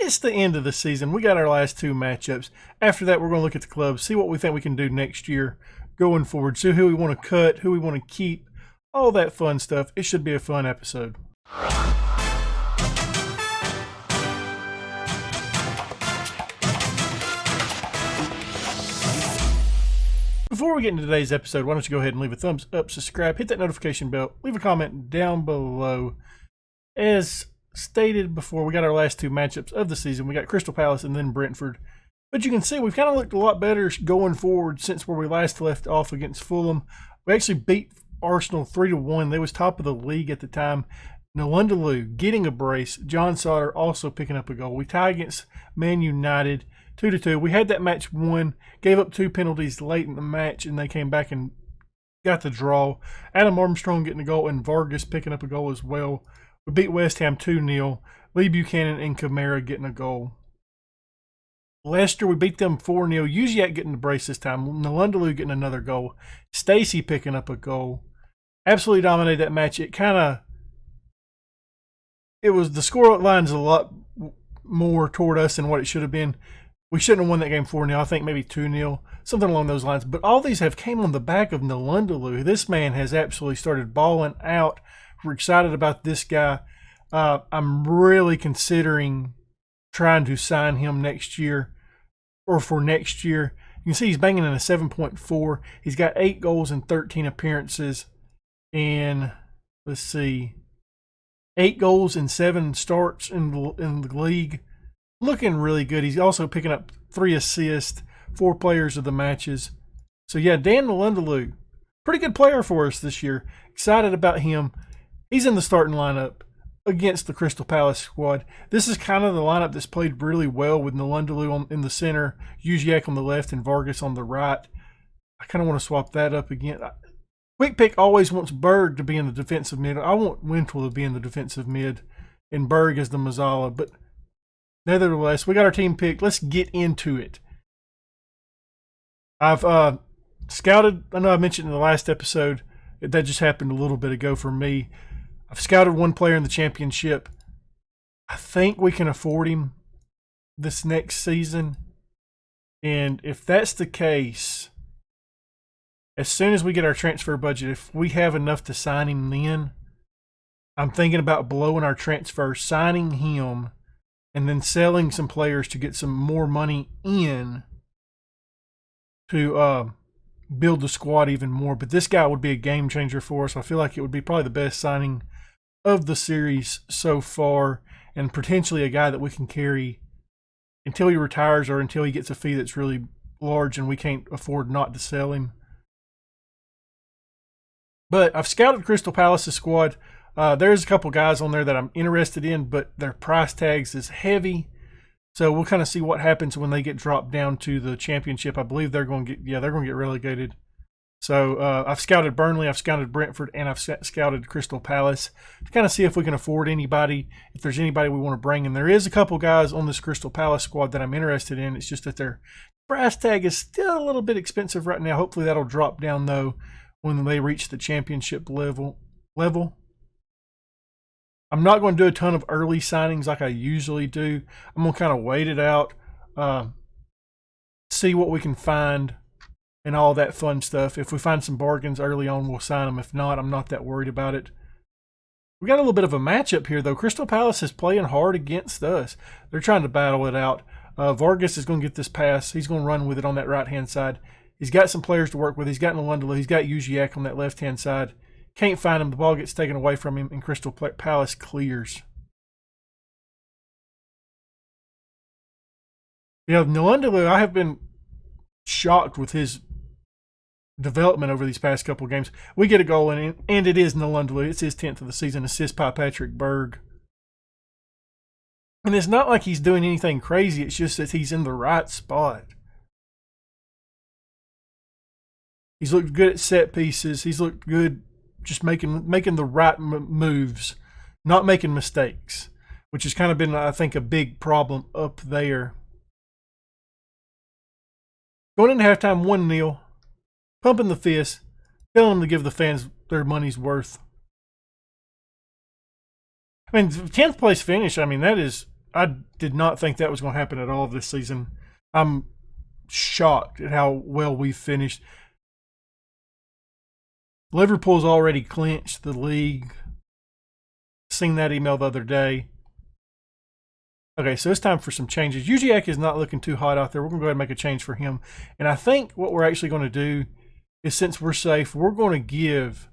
it's the end of the season. We got our last two matchups. After that, we're going to look at the clubs, see what we think we can do next year going forward, see who we want to cut, who we want to keep, all that fun stuff. It should be a fun episode. Before we get into today's episode, why don't you go ahead and leave a thumbs up, subscribe, hit that notification bell, leave a comment down below. As stated before, we got our last two matchups of the season. We got Crystal Palace and then Brentford. But you can see we've kind of looked a lot better going forward since where we last left off against Fulham. We actually beat Arsenal 3-1. They was top of the league at the time. Nalundaloo getting a brace. John Sauter also picking up a goal. We tie against Man United 2-2. We had that match won, gave up 2 penalties late in the match, and they came back and got the draw. Adam Armstrong getting a goal and Vargas picking up a goal as well. We beat West Ham 2-0. Lee Buchanan and Kamara getting a goal. Leicester, we beat them 4-0. Uziak getting the brace this time. Nalundaloo getting another goal. Stacey picking up a goal. Absolutely dominated that match. The score line's a lot more toward us than what it should have been. We shouldn't have won that game 4-0. I think maybe 2-0, something along those lines. But all these have came on the back of Nalundaloo. This man has absolutely started balling out. We're excited about this guy. I'm really considering trying to sign him next year or for next year. You can see he's banging in a 7.4. He's got 8 goals and 13 appearances. And let's see, 8 goals and 7 starts in the league. Looking really good. He's also picking up 3 assists, 4 players of the matches. So yeah, Dan Nalundaloo, pretty good player for us this year. Excited about him. He's in the starting lineup against the Crystal Palace squad. This is kind of the lineup that's played really well with Nalundaloo in the center, Uziak on the left, and Vargas on the right. I kind of want to swap that up again. Quick Pick always wants Berg to be in the defensive mid. I want Wintle to be in the defensive mid and Berg as the Mazzala. But nevertheless, we got our team picked. Let's get into it. I've scouted, I know I mentioned in the last episode, that just happened a little bit ago for me. I've scouted one player in the championship. I think we can afford him this next season. And if that's the case, as soon as we get our transfer budget, if we have enough to sign him then, I'm thinking about blowing our transfer, signing him, and then selling some players to get some more money in to build the squad even more. But this guy would be a game changer for us. I feel like it would be probably the best signing of the series so far, and potentially a guy that we can carry until he retires or until he gets a fee that's really large and we can't afford not to sell him. But I've scouted Crystal Palace's squad. There's a couple guys on there that I'm interested in, but their price tags is heavy. So we'll kind of see what happens when they get dropped down to the championship. I believe they're going to get relegated. So I've scouted Burnley, I've scouted Brentford, and I've scouted Crystal Palace to kind of see if we can afford anybody, if there's anybody we want to bring. And there is a couple guys on this Crystal Palace squad that I'm interested in. It's just that their price tag is still a little bit expensive right now. Hopefully that'll drop down, though, when they reach the championship level. I'm not going to do a ton of early signings like I usually do. I'm going to kind of wait it out, see what we can find, and all that fun stuff. If we find some bargains early on, we'll sign them. If not, I'm not that worried about it. We got a little bit of a matchup here, though. Crystal Palace is playing hard against us. They're trying to battle it out. Vargas is going to get this pass. He's going to run with it on that right-hand side. He's got some players to work with. He's got Nalundaloo. He's got Uziak on that left-hand side. Can't find him. The ball gets taken away from him, and Crystal Palace clears. Nalundaloo, I have been shocked with his development over these past couple of games. We get a goal, and it is Nalundaloo. It's his 10th of the season, assist by Patrick Berg. And it's not like he's doing anything crazy. It's just that he's in the right spot. He's looked good at set pieces. He's looked good just making the right moves, not making mistakes, which has kind of been, I think, a big problem up there. Going into halftime 1-0, pumping the fist, telling them to give the fans their money's worth. I mean, 10th place finish, I mean, that is I did not think that was going to happen at all this season. I'm shocked at how well we finished. Liverpool's already clinched the league. Seen that email the other day. Okay, so it's time for some changes. Ujiak is not looking too hot out there. We're going to go ahead and make a change for him. And I think what we're actually going to do is, since we're safe, we're going to give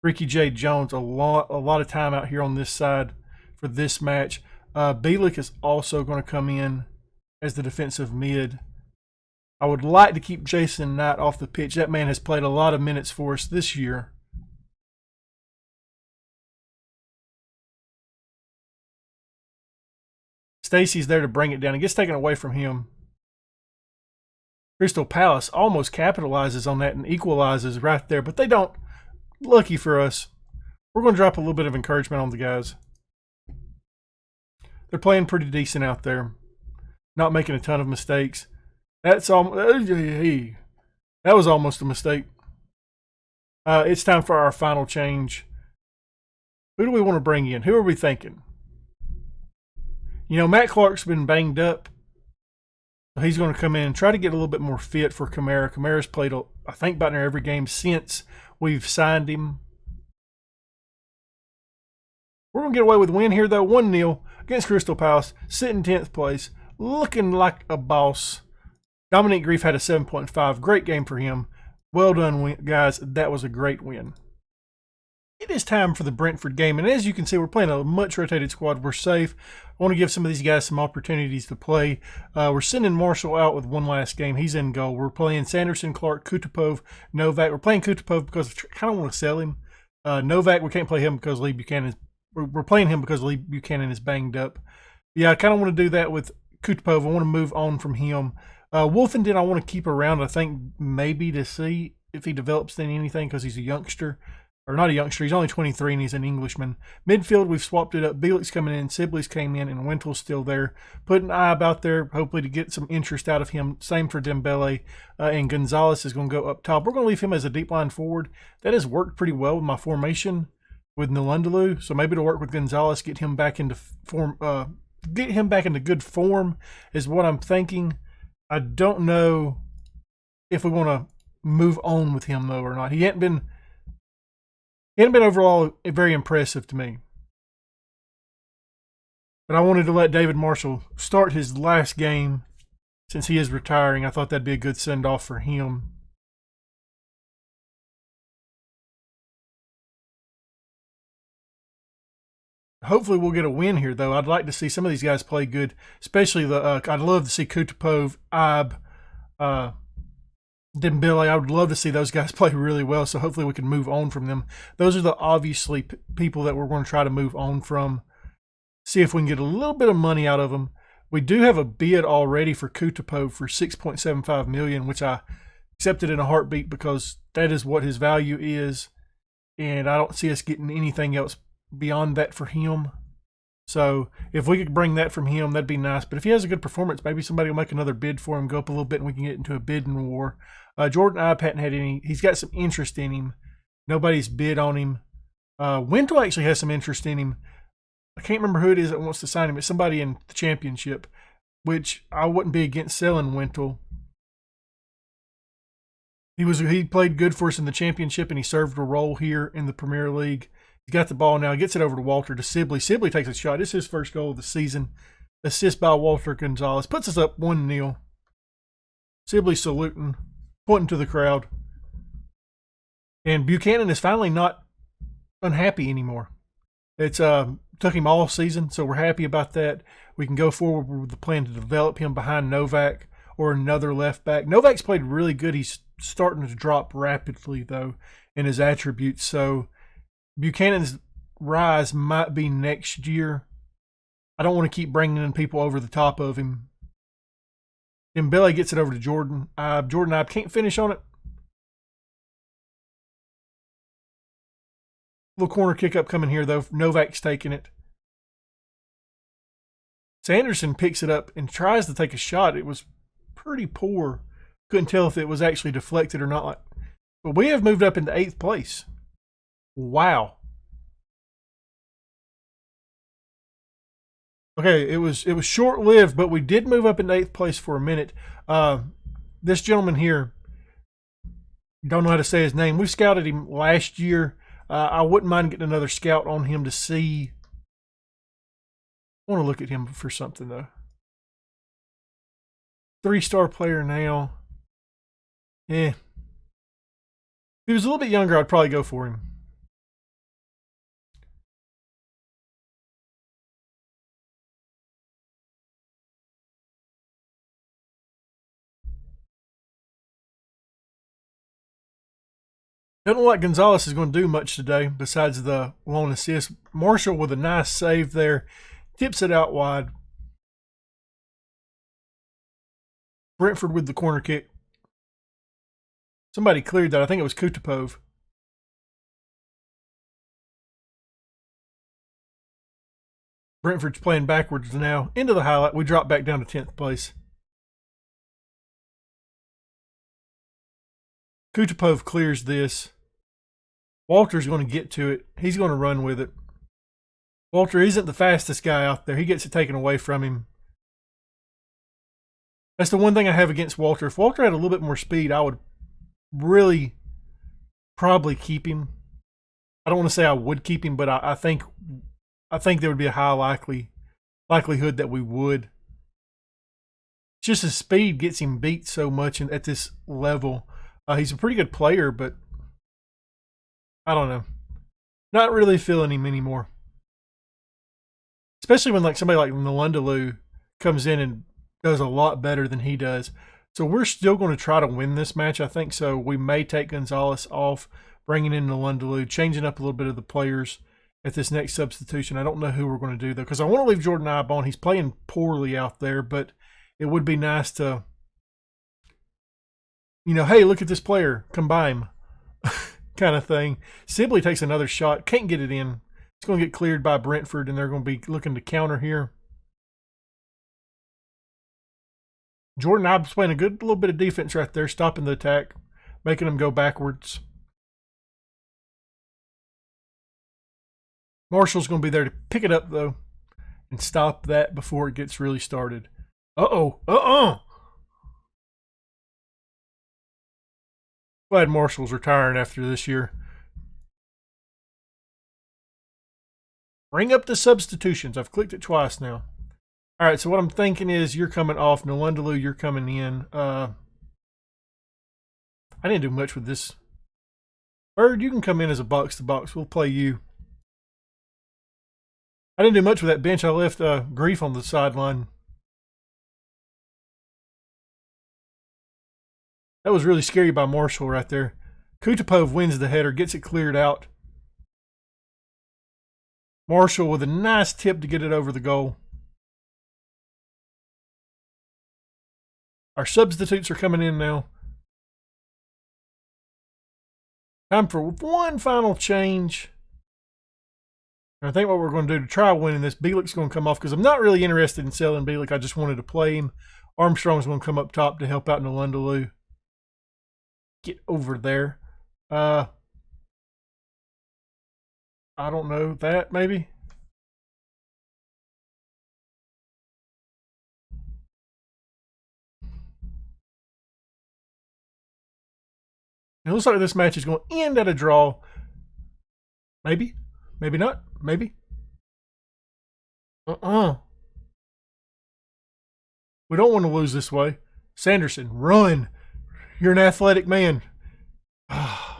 Ricky J. Jones a lot of time out here on this side for this match. Bielik is also going to come in as the defensive mid. I would like to keep Jason Knight off the pitch. That man has played a lot of minutes for us this year. Stacy's there to bring it down. It gets taken away from him. Crystal Palace almost capitalizes on that and equalizes right there, but they don't. Lucky for us. We're going to drop a little bit of encouragement on the guys. They're playing pretty decent out there. Not making a ton of mistakes. That was almost a mistake. It's time for our final change. Who do we want to bring in? Who are we thinking? You know, Matt Clark's been banged up. So he's going to come in and try to get a little bit more fit for Kamara. Kamara's played, I think, about in every game since we've signed him. We're going to get away with a win here, though. 1-0 against Crystal Palace. Sitting 10th place. Looking like a boss. Dominic Grief had a 7.5. Great game for him. Well done, guys. That was a great win. It is time for the Brentford game, and as you can see, we're playing a much rotated squad. We're safe. I want to give some of these guys some opportunities to play. We're sending Marshall out with one last game. He's in goal. We're playing Sanderson, Clark, Kutupov, Novak. We're playing Kutupov because I kind of want to sell him. Novak, we can't play him because Lee Buchanan is. We're playing him because Lee Buchanan is banged up. Yeah, I kind of want to do that with Kutupov. I want to move on from him. Wolfenden, I want to keep around. I think maybe to see if he develops in anything because he's a youngster. Or not a youngster, he's only 23 and he's an Englishman. Midfield, we've swapped it up. Bielik's coming in, Sibley's came in, and Wintel's still there. Putting Ibe out there, hopefully to get some interest out of him. Same for Dembele. And Gonzalez is going to go up top. We're going to leave him as a deep line forward. That has worked pretty well with my formation with Nalundaloo. So maybe to work with Gonzalez, get him back into form. Get him back into good form is what I'm thinking. I don't know if we want to move on with him though or not. He hadn't been overall very impressive to me. But I wanted to let David Marshall start his last game since he is retiring. I thought that'd be a good send-off for him. Hopefully we'll get a win here, though. I'd like to see some of these guys play good, especially I'd love to see Kutupov, Ibe, Dembele. I would love to see those guys play really well, so hopefully we can move on from them. Those are the obviously people that we're going to try to move on from. See if we can get a little bit of money out of them. We do have a bid already for Kutupov for $6.75 million, which I accepted in a heartbeat because that is what his value is, and I don't see us getting anything else beyond that for him. So if we could bring that from him, that'd be nice. But if he has a good performance, maybe somebody will make another bid for him, go up a little bit, and we can get into a bidding war. Jordan Ibe hadn't had any. He's got some interest in him. Nobody's bid on him. Wintel actually has some interest in him. I can't remember who it is that wants to sign him. It's somebody in the championship, which I wouldn't be against selling Wintel. He played good for us in the championship, and he served a role here in the Premier League. He's got the ball now. He gets it over to Walter, to Sibley. Sibley takes a shot. It's his first goal of the season. Assist by Walter Gonzalez. Puts us up 1-0. Sibley saluting, pointing to the crowd. And Buchanan is finally not unhappy anymore. It's took him all season, so we're happy about that. We can go forward with the plan to develop him behind Novak or another left back. Novak's played really good. He's starting to drop rapidly, though, in his attributes. So Buchanan's rise might be next year. I don't want to keep bringing in people over the top of him. Dembele gets it over to Jordan Ibe. Jordan Ibe can't finish on it. Little corner kick up coming here, though. Novak's taking it. Sanderson picks it up and tries to take a shot. It was pretty poor. Couldn't tell if it was actually deflected or not. But we have moved up into 8th place. Wow. Okay, it was short lived, but we did move up in 8th place for a minute. This gentleman here, don't know how to say his name. We scouted him last year. I wouldn't mind getting another scout on him to see. I want to look at him for something though. 3-star player now. If he was a little bit younger, I'd probably go for him. Doesn't look like Gonzalez is going to do much today besides the lone assist. Marshall with a nice save there. Tips it out wide. Brentford with the corner kick. Somebody cleared that. I think it was Kutapov. Brentford's playing backwards now. Into the highlight. We drop back down to 10th place. Kutapov clears this. Walter's going to get to it. He's going to run with it. Walter isn't the fastest guy out there. He gets it taken away from him. That's the one thing I have against Walter. If Walter had a little bit more speed, I would really probably keep him. I don't want to say I would keep him, but I think there would be a high likelihood that we would. It's just his speed gets him beat so much at this level. He's a pretty good player, but I don't know. Not really feeling him anymore. Especially when somebody like Nalundaloo comes in and does a lot better than he does. So we're still going to try to win this match, I think. So we may take Gonzalez off, bringing in Nalundaloo, changing up a little bit of the players at this next substitution. I don't know who we're going to do, though, because I want to leave Jordan Ibe on. He's playing poorly out there, but it would be nice to, hey, look at this player, combine kind of thing. Sibley takes another shot, can't get it in. It's going to get cleared by Brentford, and they're going to be looking to counter here. Jordan Ibe's playing a good little bit of defense right there, stopping the attack, making them go backwards. Marshall's going to be there to pick it up, though, and stop that before it gets really started. Glad Marshall's retiring after this year. Bring up the substitutions. I've clicked it twice now. All right, so what I'm thinking is you're coming off. Nalundaloo, you're coming in. I didn't do much with this. Bird, you can come in as a box-to-box. We'll play you. I didn't do much with that bench. I left Grief on the sideline. That was really scary by Marshall right there. Kutapov wins the header, gets it cleared out. Marshall with a nice tip to get it over the goal. Our substitutes are coming in now. Time for one final change. And I think what we're going to do to try winning this, Bielik's going to come off because I'm not really interested in selling Bielik. I just wanted to play him. Armstrong's going to come up top to help out Nalundaloo. Get over there. I don't know, that maybe? It looks like this match is going to end at a draw. Maybe. Maybe not. Maybe. We don't want to lose this way. Sanderson, run. You're an athletic man. That's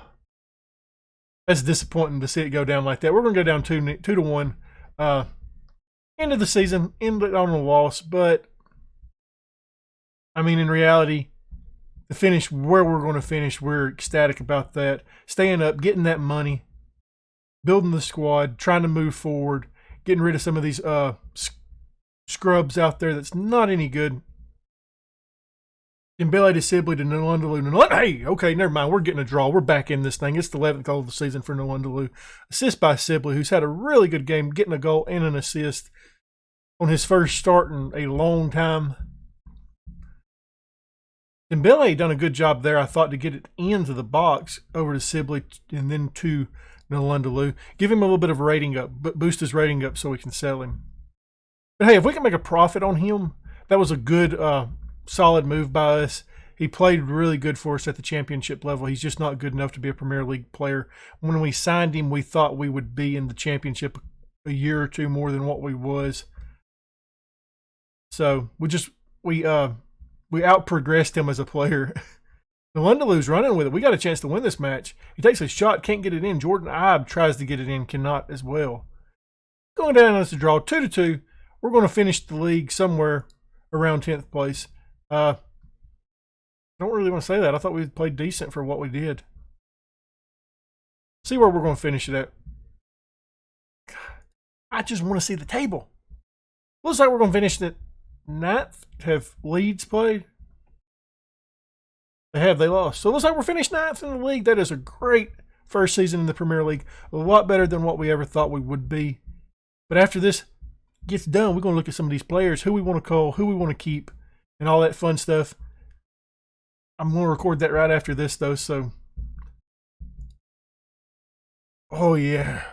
disappointing to see it go down like that. We're going to go down 2-1. End of the season, ended on a loss, but I mean, in reality, the finish where we're going to finish, we're ecstatic about that. Staying up, getting that money, building the squad, trying to move forward, getting rid of some of these scrubs out there that's not any good. Dembele to Sibley to Nalundaloo. Hey, okay, never mind. We're getting a draw. We're back in this thing. It's the 11th goal of the season for Nalundaloo. Assist by Sibley, who's had a really good game, getting a goal and an assist on his first start in a long time. Dembele done a good job there, I thought, to get it into the box over to Sibley and then to Nalundaloo. Give him a little bit of a rating up, but boost his rating up so we can sell him. But hey, if we can make a profit on him, that was a good, solid move by us. He played really good for us at the championship level. He's just not good enough to be a Premier League player. When we signed him, we thought we would be in the championship a year or two more than what we was. So we out progressed him as a player. Nalundalu's running with it. We got a chance to win this match. He takes a shot, can't get it in. Jordan Ibe tries to get it in, cannot as well. Going down as a draw, 2-2. We're going to finish the league somewhere around 10th place. I don't really want to say that. I thought we played decent for what we did. See where we're going to finish it at. I just want to see the table. Looks like we're going to finish at 9th. Have Leeds played? They have. They lost. So it looks like we're finished 9th in the league. That is a great first season in the Premier League. A lot better than what we ever thought we would be. But after this gets done, we're going to look at some of these players, who we want to call, who we want to keep, and all that fun stuff. I'm going to record that right after this, though, so. Oh, yeah.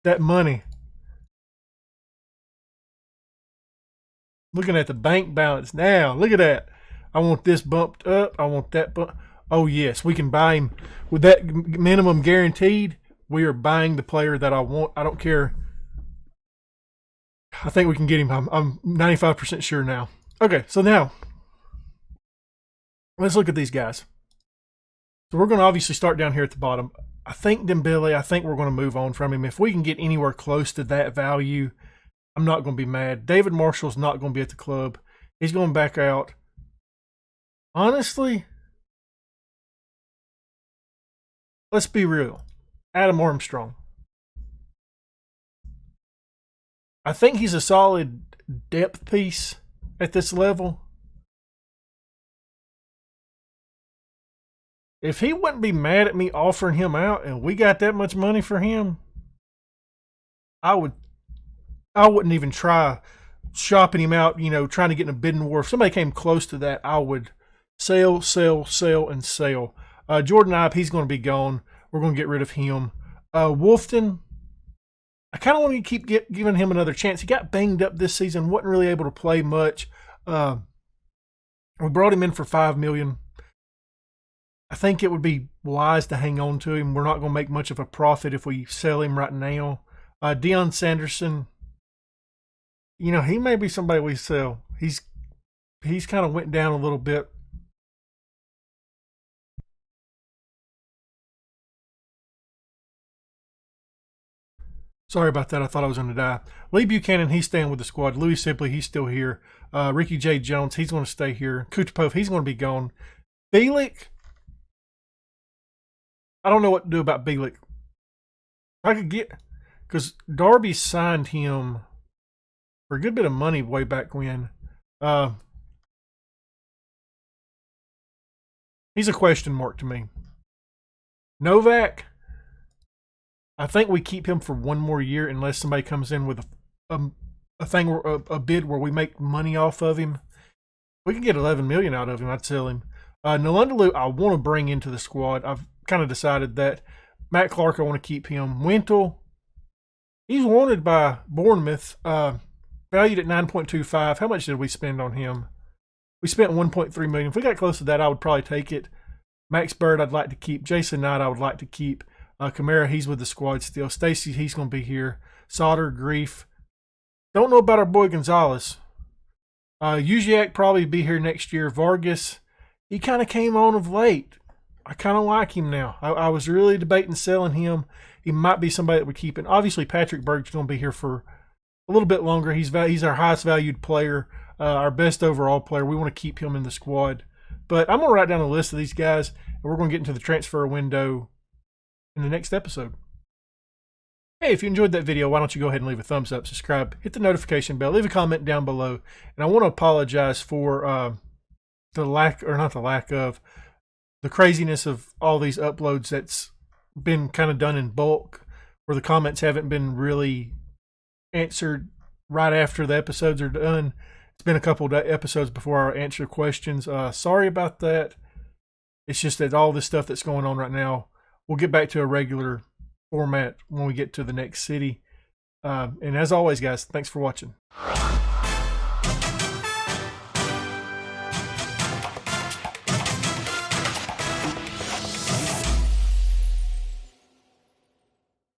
That money. Looking at the bank balance now. Look at that. I want this bumped up. I want that bump. Oh, yes. We can buy him. With that minimum guaranteed, we are buying the player that I want. I don't care. I think we can get him. I'm 95% sure now. Okay, so now let's look at these guys. So we're going to obviously start down here at the bottom. I think Dembele, I think we're going to move on from him. If we can get anywhere close to that value, I'm not going to be mad. David Marshall's not going to be at the club. He's going back out. Honestly, let's be real. Adam Armstrong. I think he's a solid depth piece at this level. If he wouldn't be mad at me offering him out and we got that much money for him, I wouldn't even try shopping him out, trying to get in a bidding war. If somebody came close to that, I would sell, and sell. Jordan Ibe, he's going to be gone. We're going to get rid of him. Wolfton, I kind of want to keep giving him another chance. He got banged up this season, wasn't really able to play much. We brought him in for $5 million. I think it would be wise to hang on to him. We're not going to make much of a profit if we sell him right now. Deion Sanderson, he may be somebody we sell. He's kind of went down a little bit. Sorry about that. I thought I was going to die. Lee Buchanan, he's staying with the squad. Louis Sibley, he's still here. Ricky J. Jones, he's going to stay here. Kutapov, he's going to be gone. Bielik, I don't know what to do about Bielik. I could get, because Darby signed him for a good bit of money way back when. He's a question mark to me. Novak, I think we keep him for one more year unless somebody comes in with a bid where we make money off of him. We can get $11 million out of him. I'd sell him. Nalundalu, I want to bring into the squad. I've kind of decided that. Matt Clark, I want to keep him. Wintle, he's wanted by Bournemouth, valued at 9.25. How much did we spend on him? We spent 1.3 million. If we got close to that, I would probably take it. Max Bird, I'd like to keep. Jason Knight, I would like to keep. Kamara, he's with the squad still. Stacy, he's going to be here. Sauter, Grief. Don't know about our boy Gonzalez. Uziak probably be here next year. Vargas, he kind of came on of late. I kind of like him now. I was really debating selling him. He might be somebody that we keep. And obviously, Patrick Berg's going to be here for a little bit longer. He's our highest valued player, our best overall player. We want to keep him in the squad. But I'm going to write down a list of these guys, and we're going to get into the transfer window in the next episode. Hey, if you enjoyed that video, why don't you go ahead and leave a thumbs up, subscribe, hit the notification bell, leave a comment down below. And I want to apologize for the craziness of all these uploads that's been kind of done in bulk, where the comments haven't been really answered right after the episodes are done. It's been a couple of episodes before I answer questions. Sorry about that. It's just that all this stuff that's going on right now, we'll get back to a regular format when we get to the next city. And as always, guys, thanks for watching.